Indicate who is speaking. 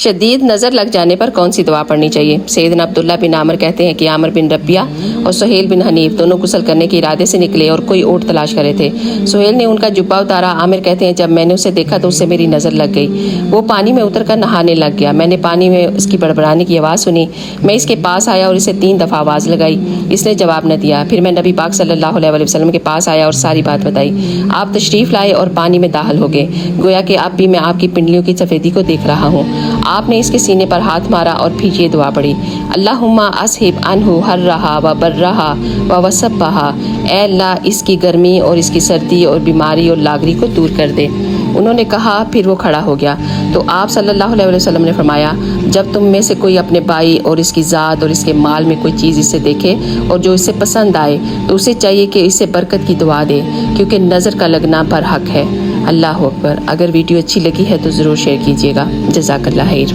Speaker 1: شدید نظر لگ جانے پر کون سی دعا پڑھنی چاہیے؟ سیدنا عبداللہ بن عامر کہتے ہیں کہ عامر بن ربیہ اور سہیل بن حنیف دونوں غسل کرنے کے ارادے سے نکلے اور کوئی اونٹ تلاش کرے تھے۔ سہیل نے ان کا جبہ اتارا۔ عامر کہتے ہیں جب میں نے اسے دیکھا تو اس سے میری نظر لگ گئی۔ وہ پانی میں اتر کر نہانے لگ گیا۔ میں نے پانی میں اس کی بڑبڑانے کی آواز سنی۔ میں اس کے پاس آیا اور اسے 3 دفعہ آواز لگائی۔ اس نے جواب نہ دیا۔ پھر میں نبی پاک صلی اللہ علیہ وسلم کے پاس آیا اور ساری بات بتائی۔ آپ تشریف لائے اور پانی میں داخل ہو گئے، گویا کہ اب بھی میں آپ کی پنڈلیوں کی سفیدی کو دیکھ رہا ہوں۔ آپ نے اس کے سینے پر ہاتھ مارا اور پھر یہ دعا پڑھی، اللہم اذھب عنہ حرھا و برھا و وصبھا، اے اللہ اس کی گرمی اور اس کی سردی اور بیماری اور لاغری کو دور کر دے۔ انہوں نے کہا، پھر وہ کھڑا ہو گیا تو آپ صلی اللہ علیہ وسلم نے فرمایا، جب تم میں سے کوئی اپنے بھائی اور اس کی ذات اور اس کے مال میں کوئی چیز اسے دیکھے اور جو اسے پسند آئے تو اسے چاہیے کہ اسے برکت کی دعا دے، کیونکہ نظر کا لگنا برحق ہے۔ اللہ اکبر۔ اگر ویڈیو اچھی لگی ہے تو ضرور شیئر کیجیے گا۔ جزاک اللہ خیر۔